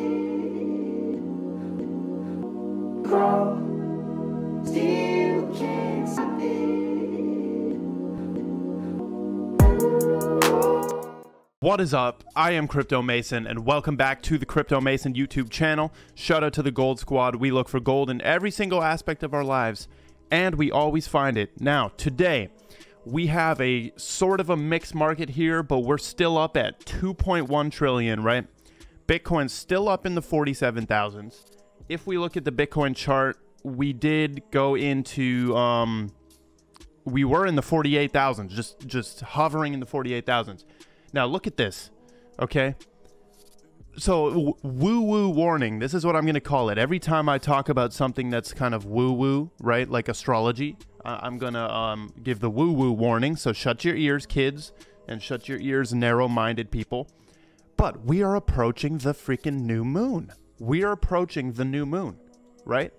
Still can't stop it. What is up? I am Crypto Mason, and welcome back to the Crypto Mason YouTube channel. Shout out to the Gold Squad. We look for gold in every single aspect of our lives, and we always find it. Now, today, we have a sort of a mixed market here, but we're still up at 2.1 trillion, right? Bitcoin's still up in the 47,000s. If we look at the Bitcoin chart, we did go into, we were in the 48,000s, just hovering in the 48,000s. Now, look at this, okay? So, woo-woo warning. This is what I'm going to call it. Every time I talk about something that's kind of woo-woo, right, like astrology, I'm going to give the woo-woo warning. So, shut your ears, kids, and shut your ears, narrow-minded people. But we are approaching the freaking new moon. We are approaching the new moon, right?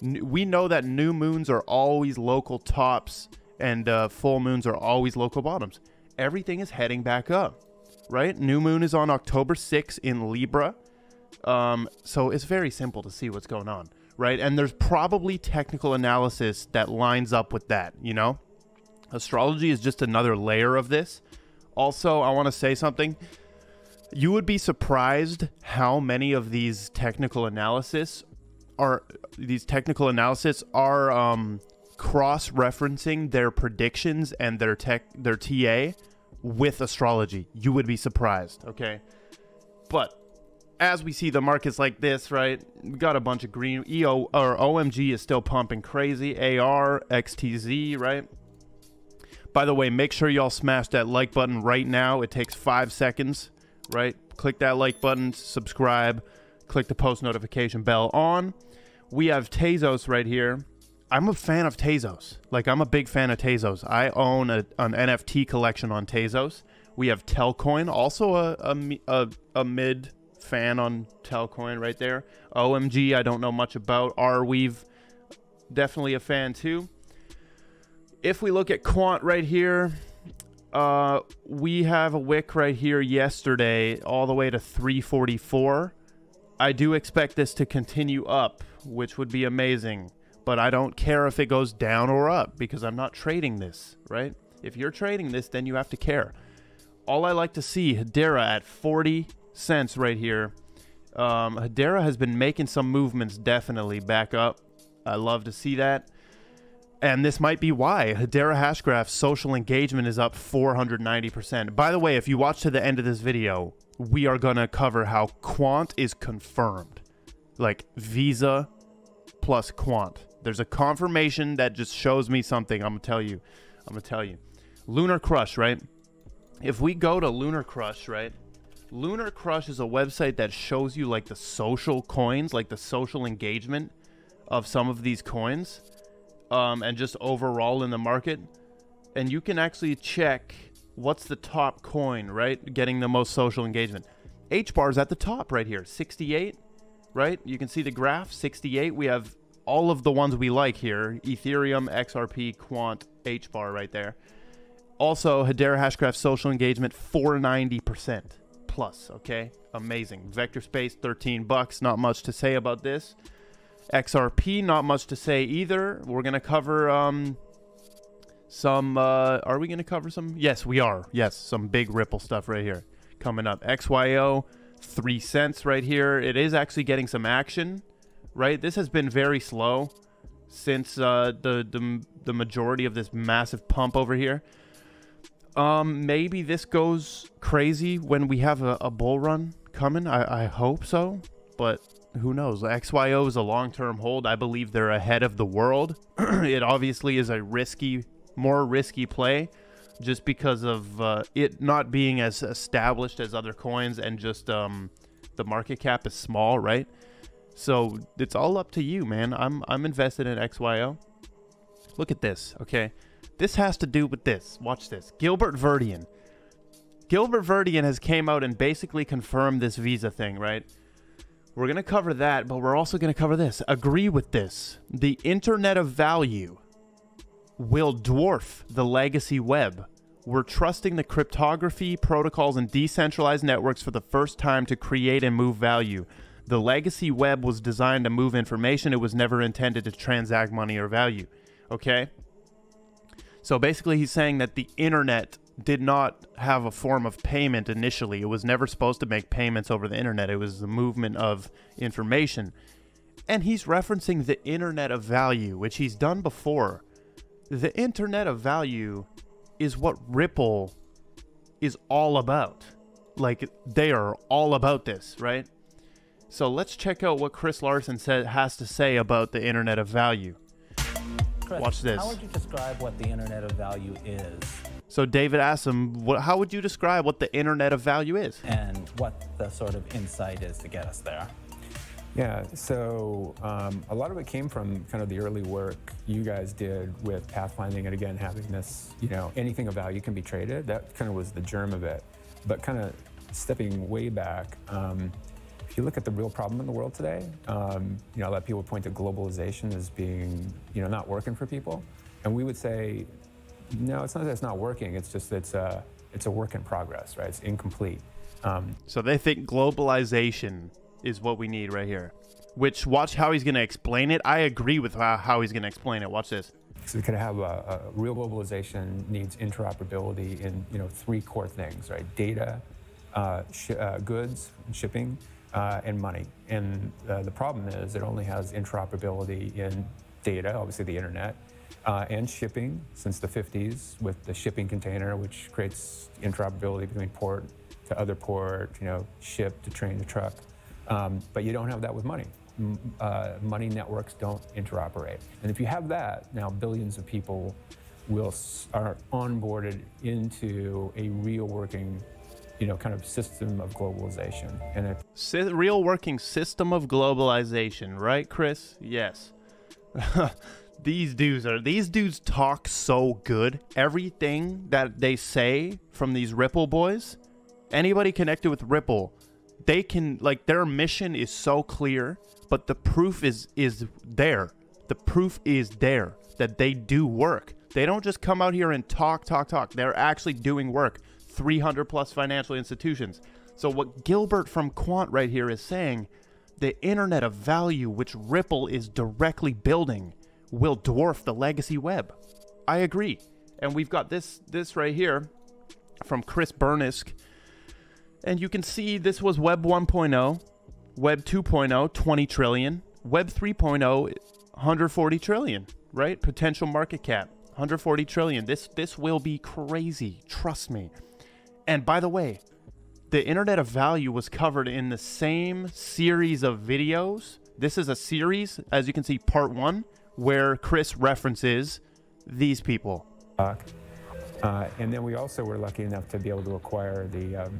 We know that new moons are always local tops and full moons are always local bottoms. Everything is heading back up, right? New moon is on October 6th in Libra. So it's very simple to see what's going on, right? And there's probably technical analysis that lines up with that, you know? Astrology is just another layer of this. Also, I want to say something. You would be surprised how many of these technical analysis are cross-referencing their predictions and their TA with astrology. You would be surprised, okay? But as we see the markets like this, right? We got a bunch of green. OMG is still pumping crazy. AR, XTZ, right? By the way, make sure y'all smash that like button right now. It takes 5 seconds, right? Click that like button, subscribe, click the post notification bell on. We have Tezos right here. I'm a fan of Tezos. Like, I'm a big fan of Tezos. I own an NFT collection on Tezos. We have Telcoin, also a mid fan on Telcoin right there. OMG, I don't know much about. Arweave, definitely a fan too. If we look at Quant right here, we have a wick right here yesterday all the way to 344. I do expect this to continue up, which would be amazing. But I don't care if it goes down or up because I'm not trading this, right? If you're trading this, then you have to care. All I like to see, Hbar at 40 cents right here. Hbar has been making some movements definitely back up. I love to see that. And this might be why. Hbar Hashgraph social engagement is up 490%. By the way, if you watch to the end of this video, we are going to cover how Quant is confirmed. Like Visa plus Quant. There's a confirmation that just shows me something. I'm going to tell you. Lunar Crush, right? If we go to Lunar Crush, right? Lunar Crush is a website that shows you like the social coins, like the social engagement of some of these coins. And just overall in the market. And you can actually check what's the top coin, right? Getting the most social engagement. Hbar is at the top right here. 68, right? You can see the graph, 68. We have all of the ones we like here. Ethereum, XRP, Quant, Hbar right there. Also, Hbar Hashgraph social engagement, 490% plus, okay? Amazing. Vector Space, 13 bucks. Not much to say about this. XRP, not much to say either. We're going to cover some, are we going to cover some? Yes, we are. Yes, some big Ripple stuff right here coming up. XYO, 3 cents right here. It is actually getting some action, right? This has been very slow since the majority of this massive pump over here. Maybe this goes crazy when we have a bull run coming. I hope so, but who knows? XYO is a long-term hold. I believe they're ahead of the world. It obviously is a more risky play just because of it not being as established as other coins and just the market cap is small, right? So it's all up to you, man. I'm invested in XYO. Look at this, okay? This has to do with this. Watch this. Gilbert Verdian. Gilbert Verdian has came out and basically confirmed this Visa thing, right? We're going to cover that, but we're also going to cover this. Agree with this. The Internet of Value will dwarf the legacy web. We're trusting the cryptography protocols and decentralized networks for the first time to create and move value. The legacy web was designed to move information. It was never intended to transact money or value. Okay? So basically he's saying that the internet did not have a form of payment initially. It was never supposed to make payments over the internet. It was the movement of information. And he's referencing the internet of value, which he's done before. The internet of value is what Ripple is all about. Like, they are all about this, right? So let's check out what Chris Larson has to say about the internet of value. Chris, watch this. How would you describe what the internet of value is? So David asked him, how would you describe what the internet of value is? And what the sort of insight is to get us there? Yeah, so a lot of it came from kind of the early work you guys did with pathfinding, and again, having this, anything of value can be traded. That kind of was the germ of it. But kind of stepping way back, if you look at the real problem in the world today, a lot of people point to globalization as being, not working for people. And we would say, no, it's not that it's not working. It's just it's a work in progress, right? It's incomplete. So they think globalization is what we need right here. Which, watch how he's going to explain it. I agree with how he's going to explain it. Watch this. So we could have a real globalization needs interoperability in 3 core things, right? Data, goods, shipping, and money. And the problem is it only has interoperability in data, obviously the internet, and shipping since the 50s with the shipping container, which creates interoperability between port to other port, ship to train to truck. But you don't have that with money. Money networks don't interoperate. And if you have that, now billions of people are onboarded into a real working, kind of system of globalization. And real working system of globalization, right, Chris? Yes. These dudes talk so good. Everything that they say from these Ripple boys, anybody connected with Ripple, they can, their mission is so clear, but the proof is there. The proof is there that they do work. They don't just come out here and talk. They're actually doing work. 300 plus financial institutions. So what Gilbert from Quant right here is saying, the internet of value, which Ripple is directly building, will dwarf the legacy web. I agree. And we've got this right here from Chris Burnisk. And you can see this was Web 1.0, Web 2.0, 20 trillion, Web 3.0, 140 trillion, right? Potential market cap, 140 trillion. This will be crazy, trust me. And by the way, the internet of value was covered in the same series of videos. This is a series, as you can see, part 1, where Chris references these people. And then we also were lucky enough to be able to acquire the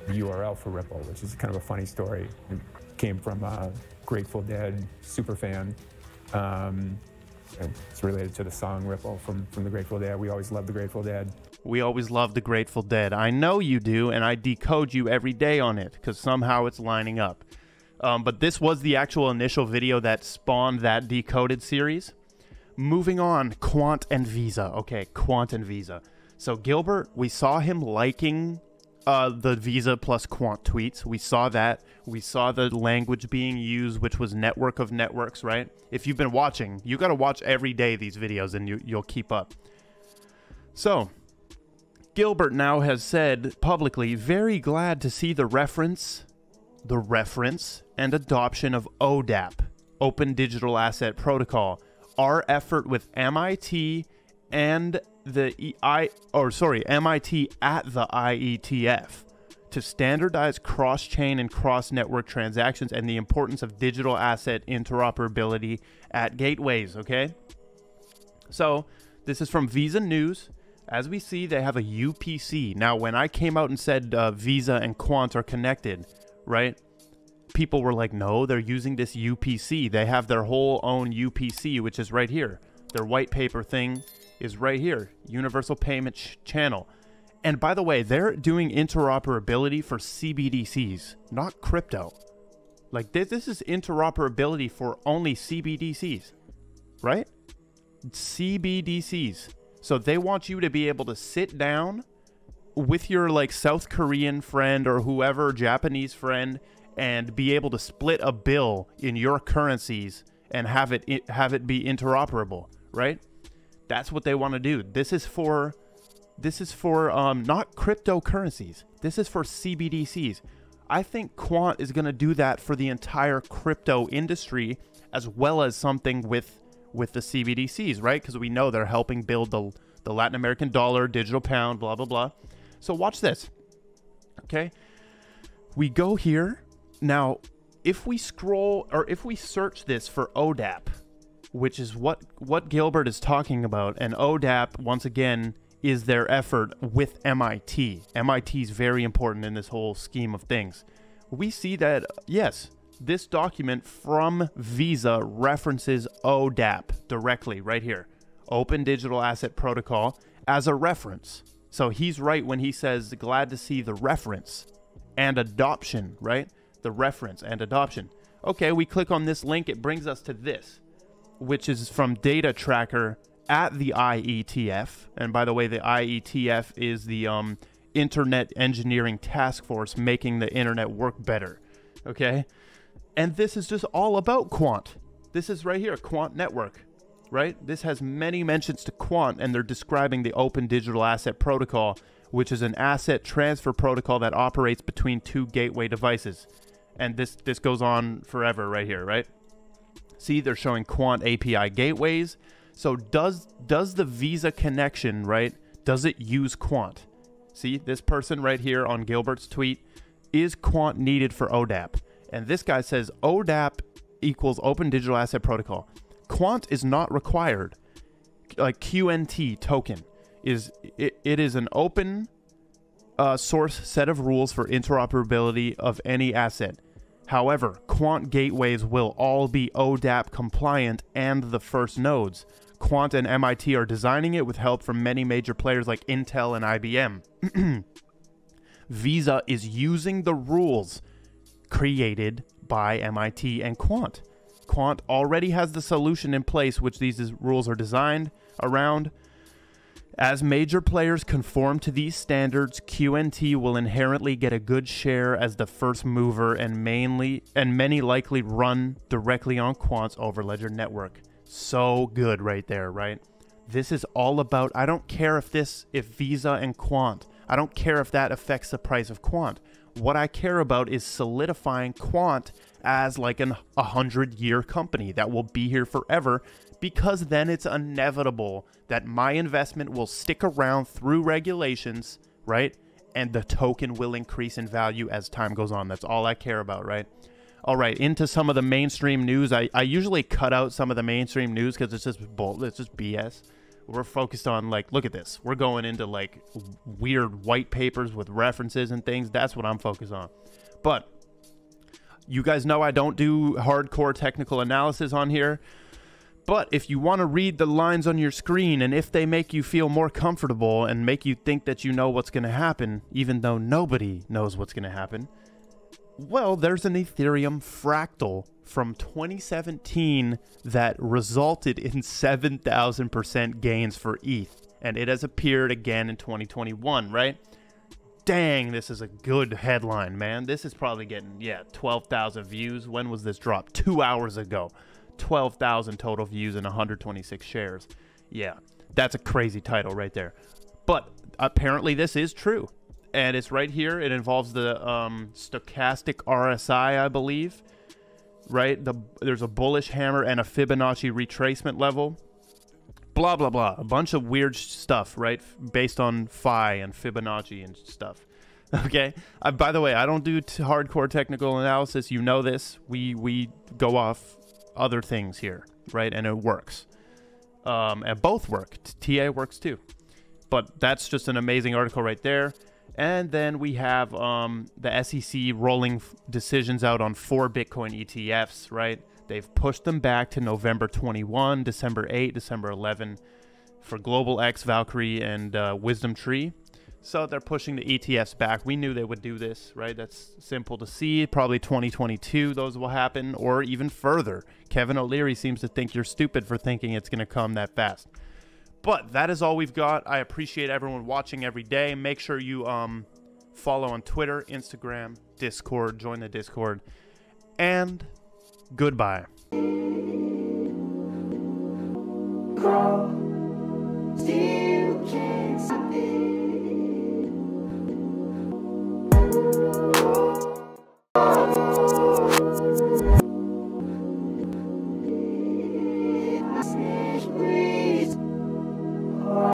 URL for Ripple, which is kind of a funny story. It came from a Grateful Dead super fan. It's related to the song Ripple from the Grateful Dead. We always loved the Grateful Dead. We always love the Grateful Dead. I know you do, and I decode you every day on it because somehow it's lining up. But this was the actual initial video that spawned that decoded series. Moving on, Quant and Visa. Okay, Quant and Visa. So Gilbert, we saw him liking the Visa plus Quant tweets. We saw that. We saw the language being used, which was network of networks, right? If you've been watching, you got to watch every day these videos and you'll keep up. So Gilbert now has said publicly, very glad to see the reference and adoption of ODAP, Open Digital Asset Protocol. Our effort with MIT and MIT at the IETF to standardize cross-chain and cross-network transactions and the importance of digital asset interoperability at gateways, okay? So this is from Visa News. As we see, they have a UPC. Now, when I came out and said Visa and Quant are connected, right? People were like, no, they're using this UPC. They have their whole own UPC, which is right here. Their white paper thing is right here. Universal Payment Channel. And by the way, they're doing interoperability for CBDCs, not crypto. Like this is interoperability for only CBDCs, right? CBDCs. So they want you to be able to sit down with your South Korean friend or whoever, Japanese friend, and be able to split a bill in your currencies and have it be interoperable, right? That's what they want to do. This is for not cryptocurrencies. This is for CBDCs. I think Quant is going to do that for the entire crypto industry, as well as something with the CBDCs, right? Because we know they're helping build the Latin American dollar, digital pound, blah, blah, blah. So watch this. Okay. We go here. Now, if we scroll, or if we search this for ODAP, which is what Gilbert is talking about, and ODAP, once again, is their effort with MIT. MIT is very important in this whole scheme of things. We see that, yes, this document from Visa references ODAP directly right here, Open Digital Asset Protocol, as a reference. So he's right when he says, glad to see the reference and adoption, right? The reference and adoption. Okay, we click on this link. It brings us to this, which is from Data Tracker at the IETF. And by the way, the IETF is the Internet Engineering Task Force making the internet work better. Okay? And this is just all about Quant. This is right here, Quant Network, right? This has many mentions to Quant, and they're describing the Open Digital Asset Protocol, which is an asset transfer protocol that operates between two gateway devices. And this goes on forever right here, right? See, they're showing Quant API gateways. So does the Visa connection, right, does it use Quant? See, this person right here on Gilbert's tweet, is Quant needed for ODAP? And this guy says ODAP equals Open Digital Asset Protocol. Quant is not required. Like QNT token it is an open source set of rules for interoperability of any asset. However, Quant gateways will all be ODAP compliant and the first nodes. Quant and MIT are designing it with help from many major players like Intel and IBM. Visa is using the rules created by MIT and Quant. Quant already has the solution in place which these rules are designed around. As major players conform to these standards, QNT will inherently get a good share as the first mover, and many likely run directly on Quant's Overledger network. So good right there, right? This is all about, I don't care if Visa and Quant, I don't care if that affects the price of Quant. What I care about is solidifying Quant as like a 100-year company that will be here forever, because then it's inevitable that my investment will stick around through regulations, right? And the token will increase in value as time goes on. That's all I care about, right? All right, into some of the mainstream news. I usually cut out some of the mainstream news because it's just BS. We're focused on, like, look at this. We're going into, like, weird white papers with references and things. That's what I'm focused on. But you guys know I don't do hardcore technical analysis on here. But if you want to read the lines on your screen, and if they make you feel more comfortable and make you think that you know what's going to happen, even though nobody knows what's going to happen, well, there's an Ethereum fractal from 2017 that resulted in 7,000% gains for ETH. And it has appeared again in 2021, right? Dang, this is a good headline, man. This is probably getting, 12,000 views. When was this dropped? 2 hours ago. 12,000 total views and 126 shares. Yeah, that's a crazy title right there. But apparently this is true. And it's right here. It involves the stochastic RSI, I believe. Right? There's a bullish hammer and a Fibonacci retracement level. Blah, blah, blah. A bunch of weird stuff, right? Based on Phi and Fibonacci and stuff. Okay? By the way, I don't do hardcore technical analysis. You know this. We go off other things here, right? And it works. And both work. TA works too. But that's just an amazing article right there. And then we have the SEC rolling decisions out on 4 Bitcoin ETFs, right? They've pushed them back to November 21, December 8, December 11 for Global X, Valkyrie, and Wisdom Tree. So they're pushing the ETFs back. We knew they would do this, right? That's simple to see. Probably 2022 those will happen, or even further. Kevin O'Leary seems to think you're stupid for thinking it's going to come that fast. But that is all we've got. I appreciate everyone watching every day. Make sure you follow on Twitter, Instagram, Discord, join the Discord, and goodbye. Crawl, still can't stop it.